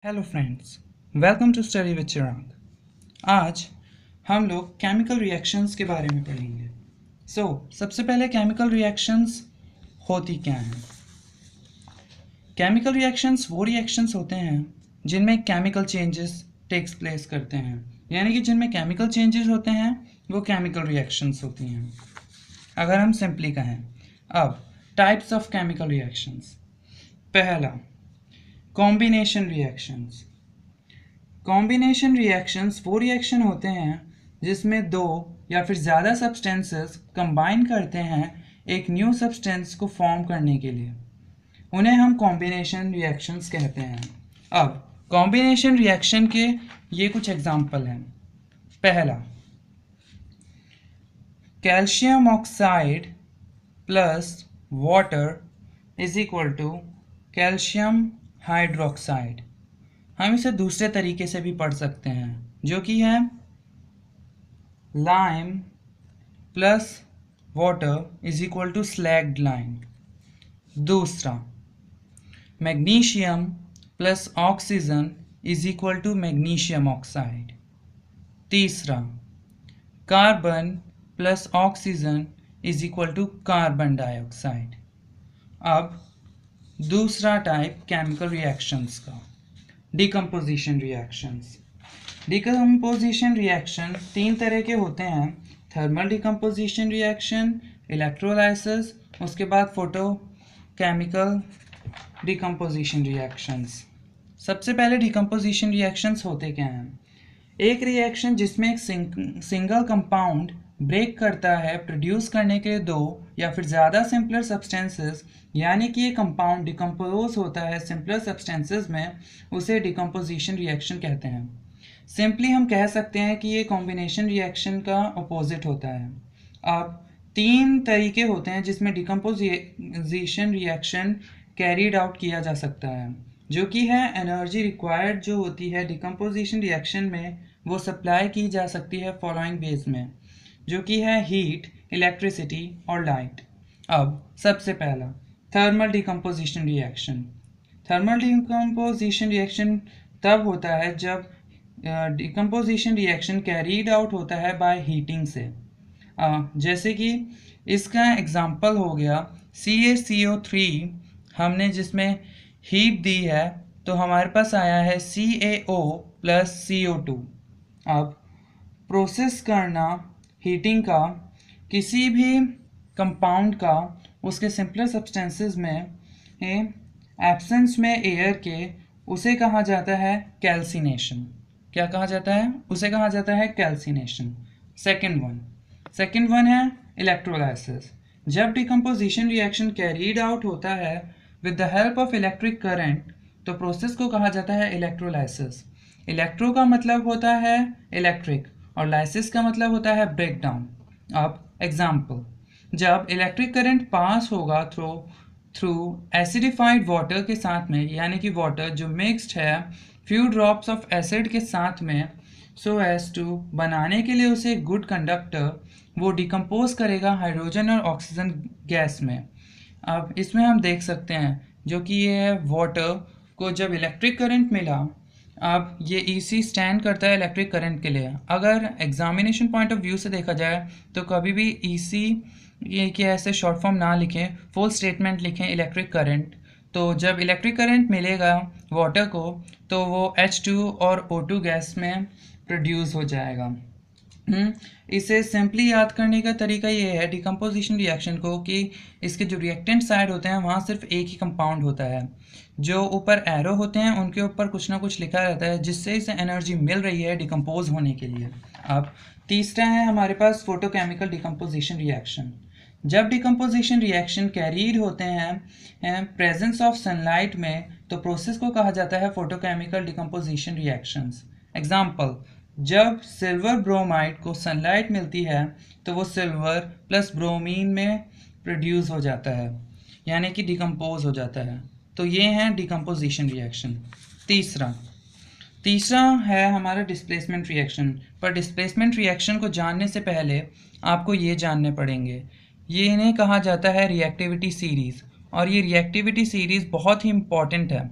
Hello friends, welcome to study with Chirag. आज हम लोग केमिकल रिएक्शंस के बारे में पढ़ेंगे। सबसे पहले केमिकल रिएक्शंस होती क्या हैं? केमिकल रिएक्शंस वो रिएक्शंस होते हैं जिनमें केमिकल चेंजेस टेक्स प्लेस करते हैं, यानी कि जिनमें केमिकल चेंजेस होते हैं वो केमिकल रिएक्शंस होती हैं। अगर हम सिंपली कहें, अब टाइप्स ऑफ केमिकल रिएक्शंस। पहला, कॉम्बिनेशन रिएक्शंस। कॉम्बिनेशन रिएक्शंस वो रिएक्शन होते हैं जिसमें दो या फिर ज़्यादा सब्सटेंसेस कंबाइन करते हैं एक न्यू सब्सटेंस को फॉर्म करने के लिए। उन्हें हम कॉम्बिनेशन रिएक्शंस कहते हैं। अब कॉम्बिनेशन रिएक्शन के ये कुछ एग्जाम्पल हैं। पहला, calcium oxide plus water is equal to calcium hydroxide. हम इसे दूसरे तरीके से भी पढ़ सकते हैं, जो कि है lime plus water is equal to slaked lime. दूसरा, magnesium plus oxygen is equal to magnesium oxide. तीसरा, carbon plus oxygen is equal to carbon dioxide. अब दूसरा टाइप केमिकल रिएक्शंस का, डिकम्पोजिशन रिएक्शंस। डिकम्पोजिशन रिएक्शन तीन तरह के होते हैं: थर्मल डिकम्पोजिशन रिएक्शन, इलेक्ट्रोलाइसिस, उसके बाद फोटो केमिकल डिकम्पोजिशन रिएक्शंस। सबसे पहले डिकम्पोजिशन रिएक्शंस होते क्या हैं? एक रिएक्शन जिसमें एक सिंगल कंपाउंड ब्रेक करता है प्रोड्यूस करने के लिए दो या फिर ज़्यादा सिंपलर सब्सटेंसेस, यानी कि ये कंपाउंड डिकम्पोज होता है सिंपलर सब्सटेंसेस में, उसे डिकम्पोजिशन रिएक्शन कहते हैं। सिंपली हम कह सकते हैं कि ये कॉम्बिनेशन रिएक्शन का अपोजिट होता है। अब तीन तरीके होते हैं जिसमें डिकम्पोजिशन रिएक्शन कैरीड आउट किया जा सकता है, जो कि है एनर्जी रिक्वायर्ड जो होती है डिकम्पोजिशन रिएक्शन में, वो सप्लाई की जा सकती है फॉलोइंग वेज में, जो कि है हीट, इलेक्ट्रिसिटी और लाइट। अब सबसे पहला, thermal decomposition reaction. Thermal decomposition reaction तब होता है जब डिकम्पोजिशन रिएक्शन कैरीड आउट होता है बाय हीटिंग से। जैसे कि इसका एग्जांपल हो गया CaCO3, हमने जिसमें हीट दी है तो हमारे पास आया है CaO प्लस CO2। अब प्रोसेस करना हीटिंग का किसी भी कंपाउंड का उसके सिंपलर सब्सटेंसेस में एब्सेंस में एयर के, उसे कहा जाता है कैल्सिनेशन। क्या कहा जाता है? उसे कहा जाता है कैल्सिनेशन। सेकेंड वन है इलेक्ट्रोलाइसिस। जब डिकम्पोजिशन रिएक्शन कैरीड आउट होता है with the help of electric current तो प्रोसेस को कहा जाता है इलेक्ट्रोलाइसिस। इलेक्ट्रो का मतलब होता है इलेक्ट्रिक और लाइसिस का मतलब होता है ब्रेक डाउन। अब एग्जाम्पल, जब इलेक्ट्रिक करंट पास होगा थ्रू एसिडिफाइड वाटर के साथ में, यानी कि वाटर जो मिक्स्ड है फ्यू ड्रॉप्स ऑफ एसिड के साथ में, सो एज टू बनाने के लिए उसे गुड कंडक्टर, वो डिकम्पोज करेगा हाइड्रोजन और ऑक्सीजन गैस में। अब इसमें हम देख सकते हैं जो कि ये है वाटर को जब इलेक्ट्रिक करंट मिला, अब ये EC स्टैंड करता है इलेक्ट्रिक करंट के लिए। अगर एग्जामिनेशन पॉइंट ऑफ व्यू से देखा जाए तो कभी भी EC ये क्या ऐसे शॉर्ट फॉर्म ना लिखें, फुल स्टेटमेंट लिखें इलेक्ट्रिक करंट। तो जब इलेक्ट्रिक करंट मिलेगा वाटर को तो वो H2 और O2 गैस में प्रोड्यूस हो जाएगा। इसे सिंपली याद करने का तरीका ये है डिकम्पोजिशन रिएक्शन को कि इसके जो रिएक्टेंट साइड होते हैं वहाँ सिर्फ एक ही कंपाउंड होता है। जो ऊपर एरो होते हैं उनके ऊपर कुछ ना कुछ लिखा रहता है जिससे इसे एनर्जी मिल रही है डिकम्पोज होने के लिए। अब तीसरा है हमारे पास फोटोकेमिकल डिकम्पोजिशन रिएक्शन। जब डिकम्पोजिशन रिएक्शन कैरीड होते हैं प्रेजेंस ऑफ सनलाइट में तो प्रोसेस को कहा जाता है फोटोकेमिकल डिकम्पोजिशन रिएक्शंस। एग्जाम्पल, जब सिल्वर ब्रोमाइड को सनलाइट मिलती है तो वो सिल्वर प्लस ब्रोमीन में प्रोड्यूस हो जाता है, यानी कि डिकम्पोज हो जाता है। तो ये हैं डिकम्पोजिशन रिएक्शन। तीसरा है हमारा डिस्प्लेसमेंट रिएक्शन। पर डिस्प्लेसमेंट रिएक्शन को जानने से पहले आपको ये जानने पड़ेंगे, ये इन्हें कहा जाता है रिएक्टिविटी सीरीज़, और ये रिएक्टिविटी सीरीज़ बहुत ही इम्पॉर्टेंट है।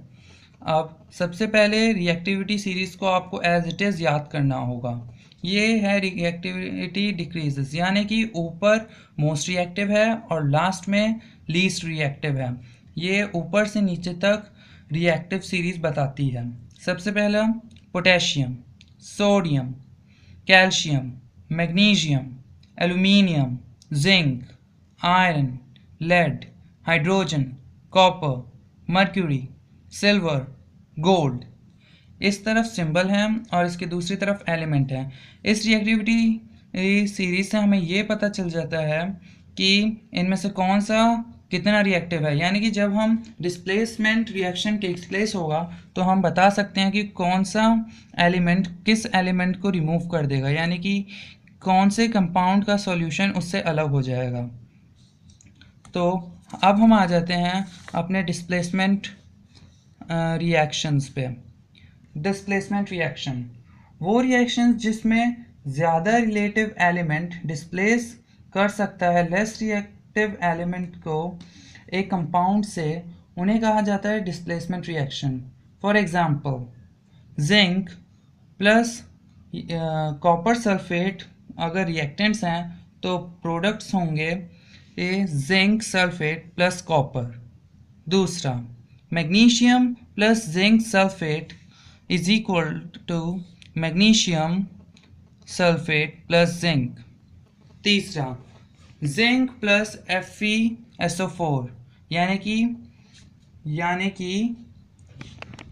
अब सबसे पहले रिएक्टिविटी सीरीज़ को आपको एज इट इज़ याद करना होगा। ये है रिएक्टिविटी डिक्रीजेस, यानी कि ऊपर मोस्ट रिएक्टिव है और लास्ट में लीस्ट रिएक्टिव है। ये ऊपर से नीचे तक रिएक्टिव सीरीज़ बताती है। सबसे पहला potassium, sodium, calcium, magnesium, aluminium, zinc, iron, lead, hydrogen, copper, mercury, silver, gold. इस तरफ सिंबल है और इसके दूसरी तरफ एलिमेंट है। इस रिएक्टिविटी सीरीज से हमें ये पता चल जाता है कि इनमें से कौन सा कितना रिएक्टिव है, यानी कि जब हम डिस्प्लेसमेंट रिएक्शन टेक्स प्लेस होगा तो हम बता सकते हैं कि कौन सा एलिमेंट किस एलिमेंट को रिमूव कर देगा, यानी कि कौन से कंपाउंड का सॉल्यूशन उससे अलग हो जाएगा। तो अब हम आ जाते हैं अपने डिस्प्लेसमेंट रिएक्शंस पे। डिस्प्लेसमेंट रिएक्शन वो रिएक्शन जिसमें ज़्यादा रिलेटिव एलिमेंट डिस्प्लेस कर सकता है लेस रिएक्टिव एलिमेंट को एक कंपाउंड से, उन्हें कहा जाता है displacement reaction. For example zinc plus copper sulphate अगर रिएक्टेंट्स हैं तो प्रोडक्ट्स होंगे जिंक सल्फेट प्लस कॉपर। दूसरा magnesium plus zinc sulphate is equal to magnesium sulphate plus zinc. तीसरा जिंक प्लस FeSO4 यानी कि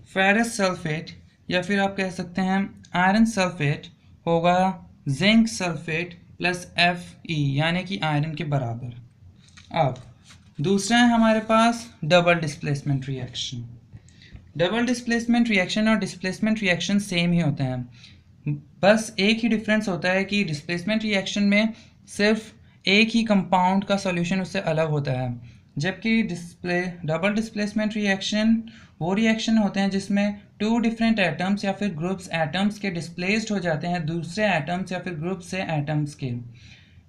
फेरस सल्फेट, या फिर आप कह सकते हैं आयरन सल्फेट होगा जिंक सल्फेट प्लस Fe यानी कि आयरन के बराबर। अब दूसरा है हमारे पास double displacement reaction. Double displacement reaction और डिस्प्लेसमेंट रिएक्शन सेम ही होते हैं, बस एक ही डिफरेंस होता है कि डिस्प्लेसमेंट रिएक्शन में सिर्फ एक ही कंपाउंड का सॉल्यूशन उससे अलग होता है, जबकि डबल डिस्प्लेसमेंट रिएक्शन वो रिएक्शन होते हैं जिसमें टू डिफरेंट एटम्स या फिर ग्रुप्स एटम्स के डिस्प्लेस्ड हो जाते हैं दूसरे एटम्स या फिर ग्रुप से एटम्स के,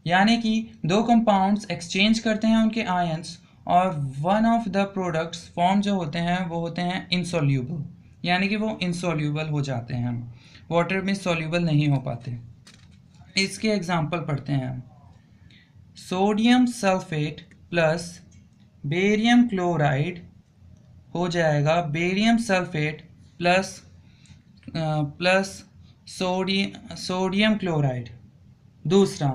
यानी कि दो कंपाउंड्स एक्सचेंज करते हैं उनके आयंस और one of the products form जो होते हैं वो होते हैं इनसोल्यूबल, यानी कि वो इनसोल्यूबल हो जाते हैं, वाटर में सोल्यूबल नहीं हो पाते। इसके एग्जांपल पढ़ते हैं। Sodium sulphate plus barium chloride हो जाएगा barium sulphate plus sodium chloride. दूसरा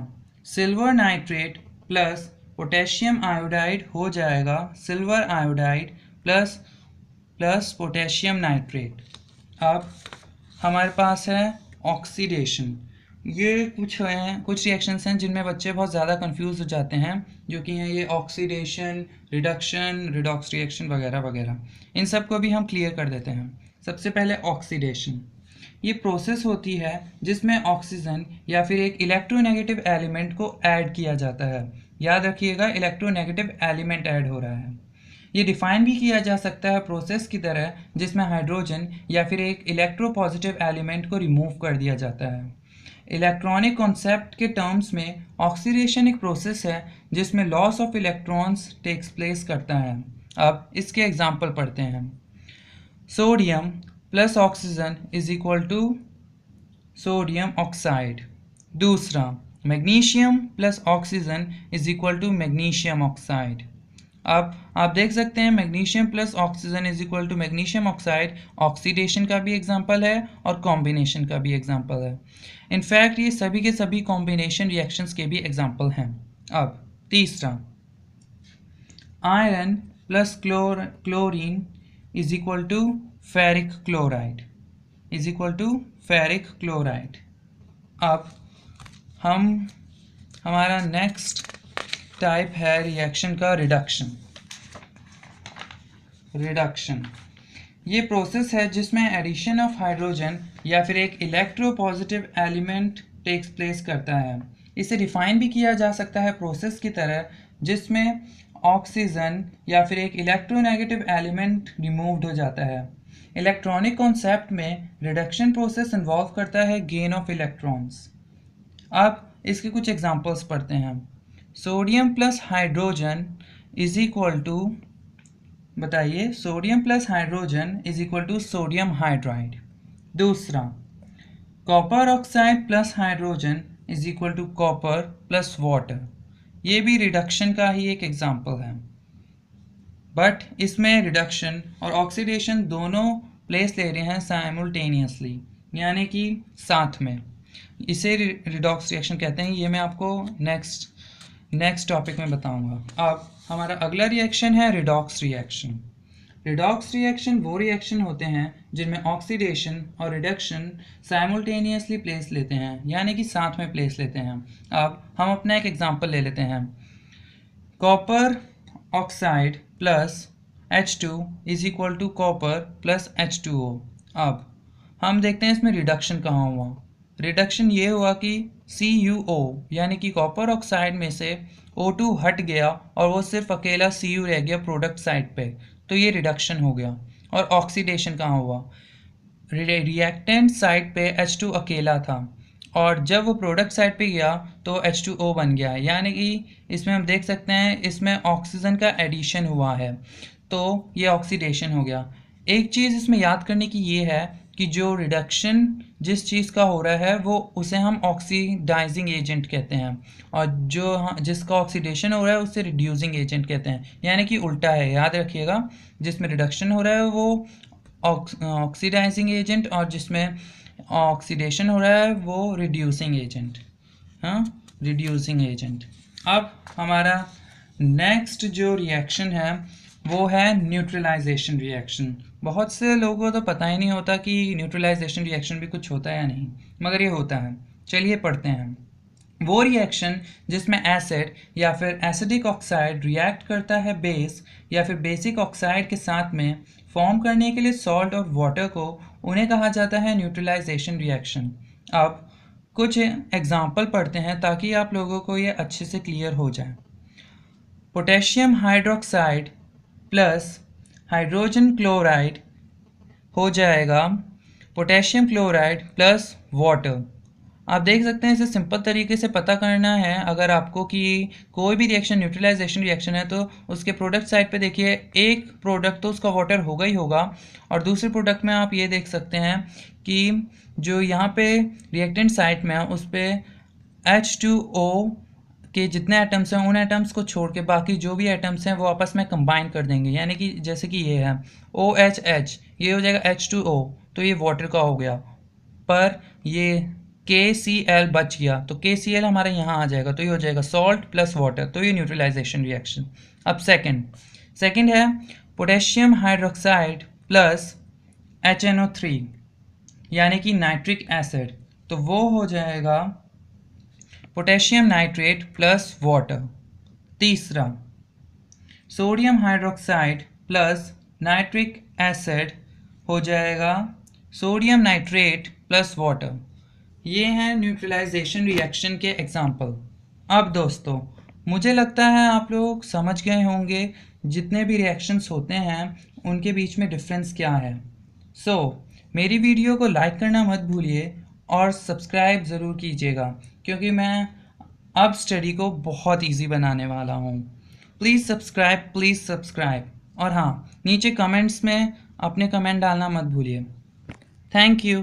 silver nitrate plus potassium iodide हो जाएगा silver iodide plus potassium nitrate. अब हमारे पास है ऑक्सीडेशन। ये कुछ रिएक्शंस हैं जिनमें बच्चे बहुत ज़्यादा कंफ्यूज हो जाते हैं, जो कि हैं ये ऑक्सीडेशन, रिडक्शन, रिडॉक्स रिएक्शन वगैरह वगैरह। इन सब को भी हम क्लियर कर देते हैं। सबसे पहले ऑक्सीडेशन, ये प्रोसेस होती है जिसमें ऑक्सीजन या फिर एक इलेक्ट्रोनेगेटिव एलिमेंट को ऐड किया जाता है। याद रखिएगा इलेक्ट्रोनेगेटिव एलिमेंट ऐड हो रहा है। ये डिफाइन भी किया जा सकता है प्रोसेस की तरह जिसमें हाइड्रोजन या फिर एक इलेक्ट्रोपॉजिटिव एलिमेंट को रिमूव कर दिया जाता है। इलेक्ट्रॉनिक कॉन्सेप्ट के टर्म्स में ऑक्सीडेशन एक प्रोसेस है जिसमें loss of electrons takes place करता है। अब इसके एग्जांपल पढ़ते हैं। Sodium plus oxygen is equal to sodium oxide. दूसरा magnesium plus oxygen is equal to magnesium oxide. अब आप देख सकते हैं magnesium plus oxygen is equal to magnesium oxide oxidation का भी एग्जांपल है और कॉम्बिनेशन का भी एग्जांपल है। इनफैक्ट ये सभी के सभी कॉम्बिनेशन रिएक्शंस के भी एग्जांपल हैं। अब तीसरा iron plus chlorine is equal to ferric chloride अब हमारा नेक्स्ट टाइप है रिएक्शन का रिडक्शन। ये प्रोसेस है जिसमें एडिशन ऑफ हाइड्रोजन या फिर एक इलेक्ट्रोपॉजिटिव एलिमेंट टेक्स प्लेस करता है। इसे डिफाइन भी किया जा सकता है प्रोसेस की तरह जिसमें ऑक्सीजन या फिर एक इलेक्ट्रोनेगेटिव एलिमेंट रिमूव्ड हो जाता है। इलेक्ट्रॉनिक कॉन्सेप्ट में रिडक्शन प्रोसेस इन्वॉल्व करता है गेन ऑफ इलेक्ट्रॉन्स। अब इसके कुछ एग्जांपल्स पढ़ते हैं। Sodium plus hydrogen is equal to बताइए sodium plus hydrogen is equal to sodium hydride. दूसरा, copper oxide plus hydrogen is equal to copper plus water. ये भी रिडक्शन का ही एक एग्जाम्पल है, बट इसमें रिडक्शन और ऑक्सीडेशन दोनों प्लेस ले रहे हैं साइमल्टेनियसली, यानी कि साथ में। इसे रिडॉक्स रिएक्शन कहते हैं। ये मैं आपको नेक्स्ट टॉपिक में बताऊंगा। अब हमारा अगला रिएक्शन है रिडॉक्स रिएक्शन। रिडॉक्स रिएक्शन वो रिएक्शन होते हैं जिनमें ऑक्सीडेशन और रिडक्शन साइमल्टेनियसली प्लेस लेते हैं, यानी कि साथ में प्लेस लेते हैं। अब हम अपना एक एग्जांपल ले लेते हैं। Copper oxide plus H2 is equal to copper plus H2O। अब हम देखते हैं इसमें रिडक्शन कहाँ हुआ। रिडक्शन ये हुआ कि CuO यानी कि कॉपर ऑक्साइड में से O2 हट गया और वो सिर्फ अकेला Cu रह गया प्रोडक्ट साइड पे, तो ये रिडक्शन हो गया। और ऑक्सीडेशन कहाँ हुआ, रिएक्टेंट साइड पे H2 अकेला था और जब वो प्रोडक्ट साइड पे गया तो H2O बन गया, यानी कि इसमें हम देख सकते हैं इसमें ऑक्सीजन का एडिशन हुआ है, तो ये ऑक्सीडेशन हो गया। एक चीज़ इसमें याद करने की ये है कि जो रिडक्शन जिस चीज़ का हो रहा है वो उसे हम ऑक्सीडाइजिंग एजेंट कहते हैं, और जो जिसका ऑक्सीडेशन हो रहा है उसे रिड्यूसिंग एजेंट कहते हैं, यानी कि उल्टा है। याद रखिएगा, जिसमें रिडक्शन हो रहा है वो ऑक्सीडाइजिंग एजेंट और जिसमें ऑक्सीडेशन हो रहा है वो रिड्यूसिंग एजेंट। हाँ, रिड्यूसिंग एजेंट। अब हमारा नेक्स्ट जो रिएक्शन है वो है न्यूट्रलाइजेशन रिएक्शन। बहुत से लोगों को तो पता ही नहीं होता कि न्यूट्रलाइजेशन रिएक्शन भी कुछ होता है या नहीं, मगर ये होता है। चलिए पढ़ते हैं। वो रिएक्शन जिसमें एसिड या फिर एसिडिक ऑक्साइड रिएक्ट करता है बेस या फिर बेसिक ऑक्साइड के साथ में फॉर्म करने के लिए सॉल्ट और वाटर को, उन्हें कहा जाता है न्यूट्रलाइजेशन रिएक्शन। अब कुछ एग्जाम्पल पढ़ते हैं ताकि आप लोगों को ये अच्छे से क्लियर हो जाए। Potassium hydroxide plus hydrogen chloride हो जाएगा पोटेशियम क्लोराइड प्लस वाटर। आप देख सकते हैं इसे सिंपल तरीके से पता करना है अगर आपको कि कोई भी रिएक्शन न्यूट्रलाइजेशन रिएक्शन है तो उसके प्रोडक्ट साइड पे देखिए, एक प्रोडक्ट तो उसका वाटर होगा ही होगा, और दूसरे प्रोडक्ट में आप ये देख सकते हैं कि जो यहाँ पे रिएक्टेंट साइड में है उस पर H2O के जितने एटम्स हैं उन एटम्स को छोड़ के बाकी जो भी एटम्स हैं वो आपस में कंबाइन कर देंगे, यानी कि जैसे कि ये है OHH, ये हो जाएगा H2O, तो ये वाटर का हो गया। पर ये KCl बच गया तो KCl हमारे यहाँ आ जाएगा, तो ये हो जाएगा सॉल्ट प्लस वाटर, तो ये न्यूट्रलाइजेशन रिएक्शन। अब सेकंड है पोटेशियम हाइड्रोक्साइड प्लस HNO3 यानी कि नाइट्रिक एसिड, तो वो हो जाएगा पोटेशियम नाइट्रेट प्लस वाटर। तीसरा, sodium hydroxide plus nitric acid हो जाएगा सोडियम नाइट्रेट प्लस वाटर। ये हैं न्यूट्रलाइजेशन रिएक्शन के एग्जाम्पल। अब दोस्तों, मुझे लगता है आप लोग समझ गए होंगे जितने भी रिएक्शंस होते हैं उनके बीच में डिफरेंस क्या है। मेरी वीडियो को लाइक करना मत भूलिए और सब्सक्राइब ज़रूर कीजिएगा, क्योंकि मैं अब स्टडी को बहुत ईजी बनाने वाला हूँ। Please subscribe. और हाँ, नीचे कमेंट्स में अपने कमेंट डालना मत भूलिए। Thank you.